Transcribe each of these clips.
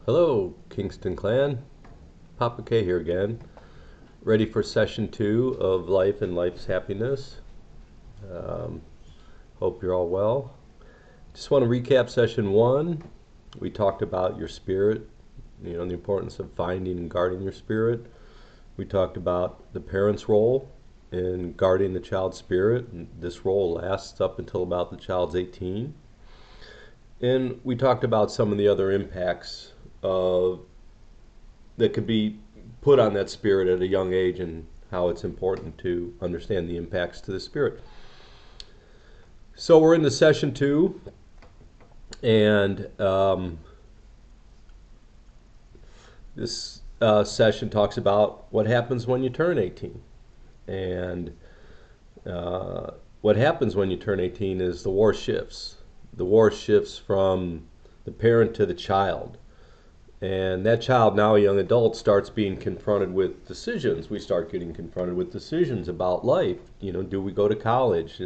Hello, Kingston Clan. Papa K here again. Ready for session 2 of Life and Life's Happiness. Um, Hope you're all well. Just want to recap session 1. We talked about your spirit, the importance of finding and guarding your spirit. We talked about the parent's role in guarding the child's spirit. And this role lasts up until about the child's 18. And we talked about some of the other impacts that could be put on that spirit at a young age and how it's important to understand the impacts to the spirit. So we're into session 2, and this session talks about what happens when you turn 18. And what happens when you turn 18 is the war shifts. The war shifts from the parent to the child. And that child, now a young adult, starts being confronted with decisions. We start getting confronted with decisions about life. Do we go to college?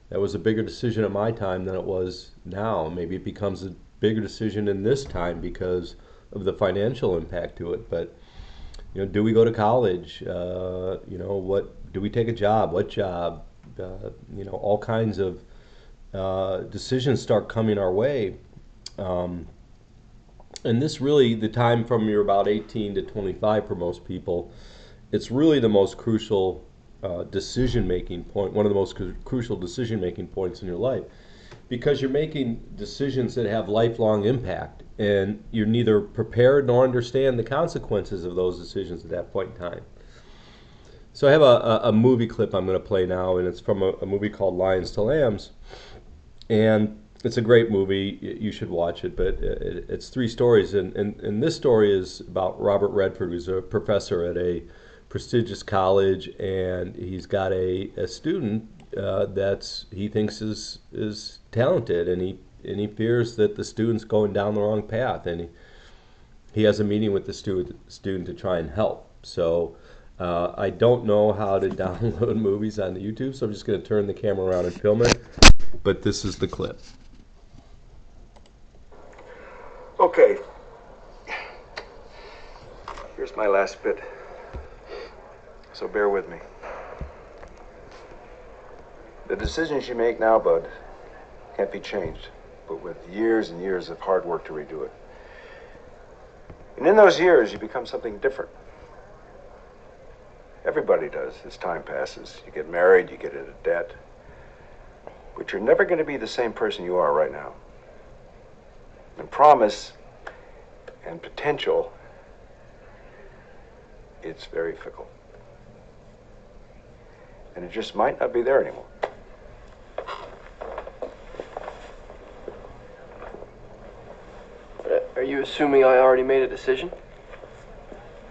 That was a bigger decision at my time than it was now. Maybe it becomes a bigger decision in this time because of the financial impact to it. But do we go to college? What do we take a job? What job? All kinds of decisions start coming our way. And this really, the time from you're about 18 to 25 for most people, it's really the most crucial decision-making point, one of the most crucial decision-making points in your life, because you're making decisions that have lifelong impact, and you're neither prepared nor understand the consequences of those decisions at that point in time. So I have a movie clip I'm going to play now, and it's from a movie called Lions to Lambs, and it's a great movie. You should watch it, but it's 3 stories, and this story is about Robert Redford, who's a professor at a prestigious college, and he's got a student that's he thinks is talented, and he fears that the student's going down the wrong path, and he has a meeting with the student to try and help. So I don't know how to download movies on the YouTube, so I'm just going to turn the camera around and film it, but this is the clip. Okay, here's my last bit, so bear with me. The decisions you make now, bud, can't be changed, but with years and years of hard work to redo it. And in those years, you become something different. Everybody does as time passes. You get married, you get into debt, but you're never going to be the same person you are right now. And promise and potential, it's very fickle. And it just might not be there anymore. But are you assuming I already made a decision?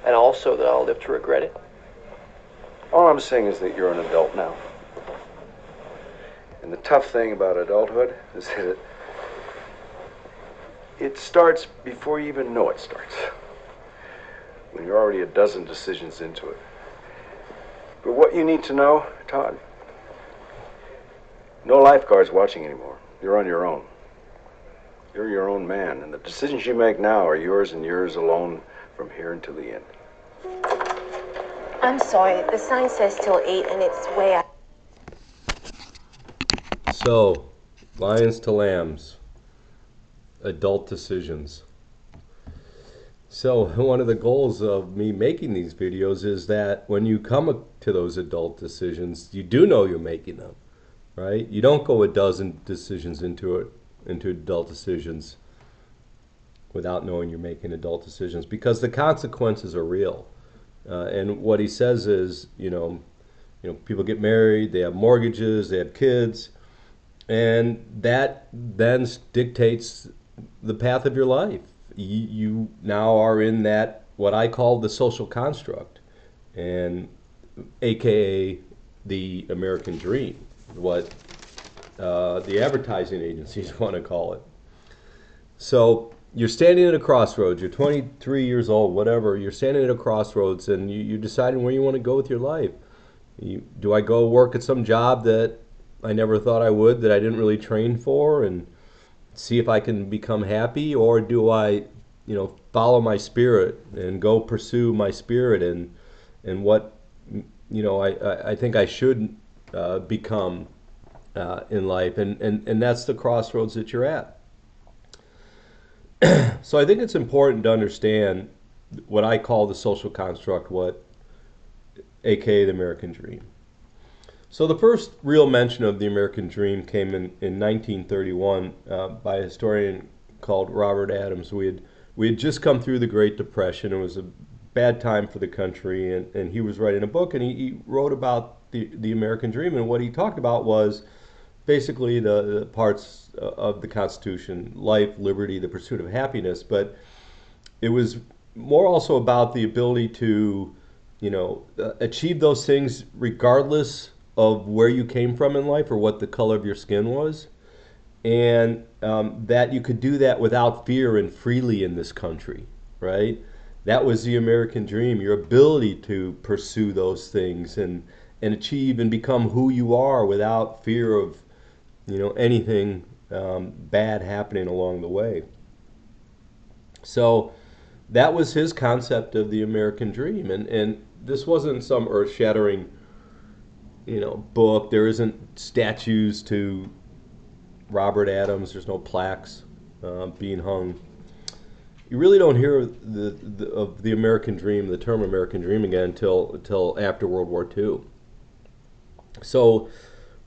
And also that I'll live to regret it? All I'm saying is that you're an adult now. And the tough thing about adulthood is that it starts before you even know it starts. When you're already a dozen decisions into it. But what you need to know, Todd, no lifeguards watching anymore. You're on your own. You're your own man, and the decisions you make now are yours and yours alone from here until the end. I'm sorry, the sign says till 8 and it's way out. So, Lions to Lambs. Adult decisions. So one of the goals of me making these videos is that when you come to those adult decisions, you do know you're making them, right? You don't go a dozen decisions into adult decisions without knowing you're making adult decisions, because the consequences are real. And what he says is, people get married, they have mortgages, they have kids, and that then dictates the path of your life. You now are in that, what I call the social construct, and AKA the American dream, what the advertising agencies want to call it. So you're standing at a crossroads, you're 23 years old, whatever, you're standing at a crossroads, and you're deciding where you want to go with your life. Do I go work at some job that I never thought I would, that I didn't really train for, and see if I can become happy, or do I follow my spirit and go pursue my spirit, and what I think I should become in life, and that's the crossroads that you're at. So I think it's important to understand what I call the social construct, aka the American dream. So the first real mention of the American dream came in 1931 by a historian called Robert Adams. We had just come through the Great Depression. It was a bad time for the country, and he was writing a book, and he wrote about the American dream, and what he talked about was basically the parts of the Constitution: life, liberty, the pursuit of happiness. But it was more also about the ability to, achieve those things regardless of where you came from in life or what the color of your skin was, and that you could do that without fear and freely in this country, right? That was the American dream, your ability to pursue those things and achieve and become who you are without fear of anything bad happening along the way. So that was his concept of the American dream, and this wasn't some earth-shattering book. There isn't statues to Robert Adams. There's no plaques being hung. You really don't hear of the American dream, the term American dream again, until after World War II. So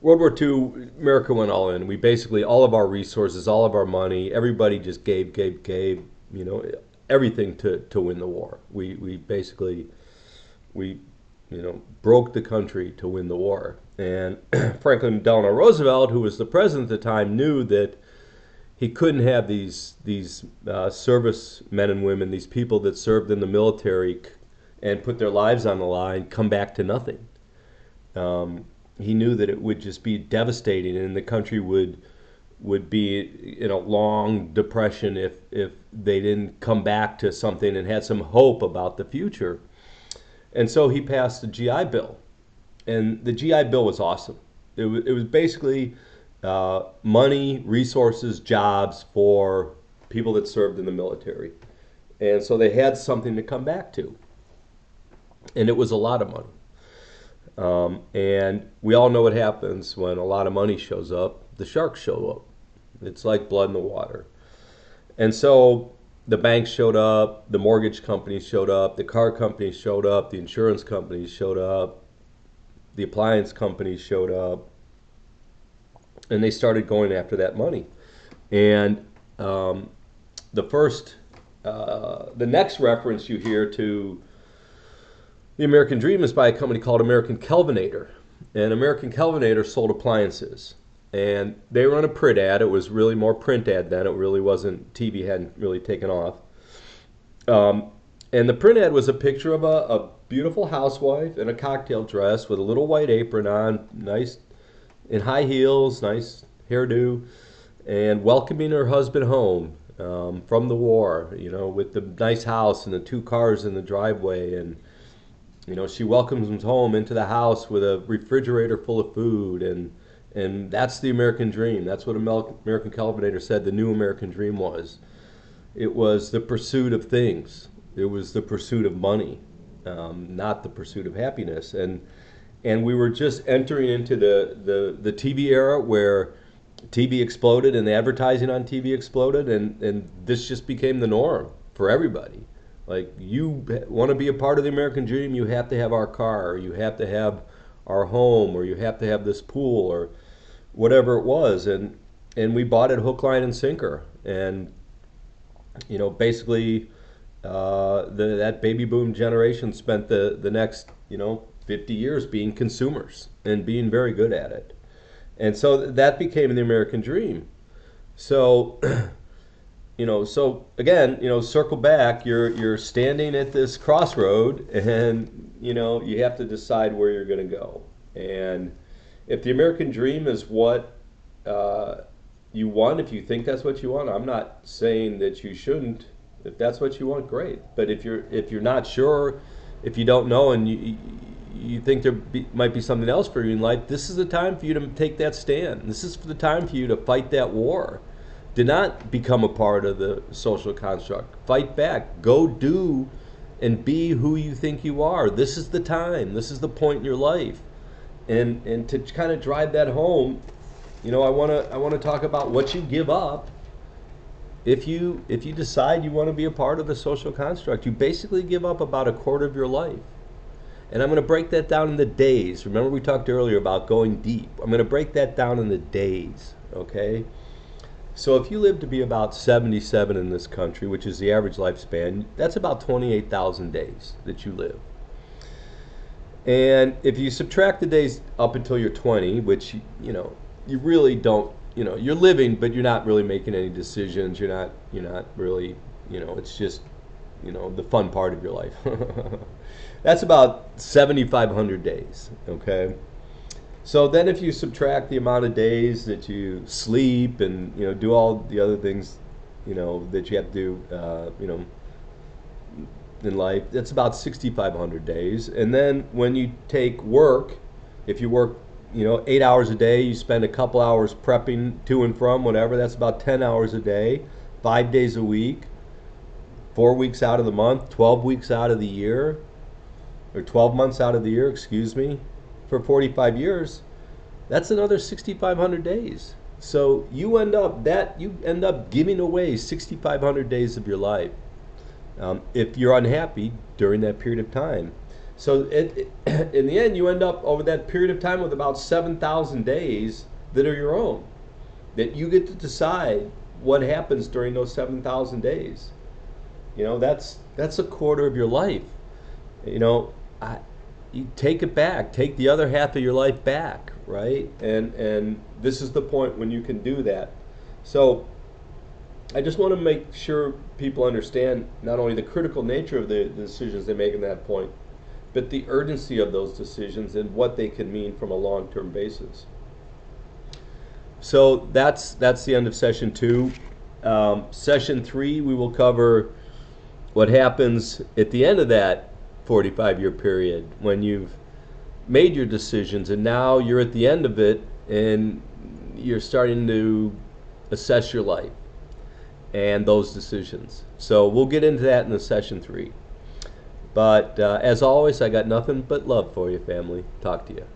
World War II, America went all in. We basically, all of our resources, all of our money, everybody just gave, everything to win the war. We basically, broke the country to win the war. And Franklin Delano Roosevelt, who was the president at the time, knew that he couldn't have these service men and women, these people that served in the military and put their lives on the line, come back to nothing. He knew that it would just be devastating, and the country would be in a long depression if they didn't come back to something and had some hope about the future. And so he passed the GI Bill, and the GI Bill was awesome. It was basically money, resources, jobs for people that served in the military, and so they had something to come back to, and it was a lot of money. And we all know what happens when a lot of money shows up. The sharks show up. It's like blood in the water. And so the banks showed up, the mortgage companies showed up, the car companies showed up, the insurance companies showed up, the appliance companies showed up, and they started going after that money. And the next reference you hear to the American dream is by a company called American Kelvinator. And American Kelvinator sold appliances. And they run a print ad. It was really more print ad then. It really wasn't, TV hadn't really taken off. And the print ad was a picture of a beautiful housewife in a cocktail dress with a little white apron on, nice, in high heels, nice hairdo, and welcoming her husband home from the war, with the nice house and the 2 cars in the driveway. And she welcomes him home into the house with a refrigerator full of food, and that's the American dream. That's what American Kelvinator said the new American dream was. It was the pursuit of things. It was the pursuit of money, not the pursuit of happiness. And we were just entering into the TV era where TV exploded and the advertising on TV exploded, and this just became the norm for everybody. Like, you want to be a part of the American dream, you have to have our car, or you have to have our home, or you have to have this pool, or whatever it was. And we bought it hook, line, and sinker. And, basically, that baby boom generation spent the next, 50 years being consumers and being very good at it. And so that became the American dream. So so again, circle back, you're standing at this crossroad, and, you have to decide where you're going to go. And if the American dream is what you want, if you think that's what you want, I'm not saying that you shouldn't. If that's what you want, great. But if you're not sure, if you don't know, and you think might be something else for you in life, this is the time for you to take that stand. This is the time for you to fight that war. Do not become a part of the social construct. Fight back. Go do and be who you think you are. This is the time. This is the point in your life. And to kind of drive that home, you know, I want to talk about what you give up if you decide you want to be a part of the social construct. You basically give up about a quarter of your life. And I'm going to break that down in the days. Remember we talked earlier about going deep. I'm going to break that down in the days, okay? So if you live to be about 77 in this country, which is the average lifespan, that's about 28,000 days that you live. And if you subtract the days up until you're 20, which, you know, you really don't, you know, you're living, but you're not really making any decisions. You're not really, you know, it's just, you know, the fun part of your life. That's about 7,500 days, okay? So then if you subtract the amount of days that you sleep and, you know, do all the other things, you know, that you have to do, you know, in life, that's about 6,500 days. And then when you take work, if you work, you know, 8 hours a day, you spend a couple hours prepping to and from, whatever, that's about 10 hours a day, 5 days a week, 4 weeks out of the month, 12 weeks out of the year, or 12 months out of the year, excuse me, for 45 years, that's another 6,500 days. So you end up giving away 6,500 days of your life if you're unhappy during that period of time. So in the end, you end up over that period of time with about 7,000 days that are your own, that you get to decide what happens during those 7,000 days. You know, that's a quarter of your life. You know, you take it back, take the other half of your life back, right? And this is the point when you can do that. So I just want to make sure people understand not only the critical nature of the decisions they make in that point, but the urgency of those decisions and what they can mean from a long-term basis. So that's the end of session 2. Session 3, we will cover what happens at the end of that 45-year period when you've made your decisions and now you're at the end of it and you're starting to assess your life and those decisions. So we'll get into that in the session 3. But as always, I got nothing but love for you, family. Talk to you.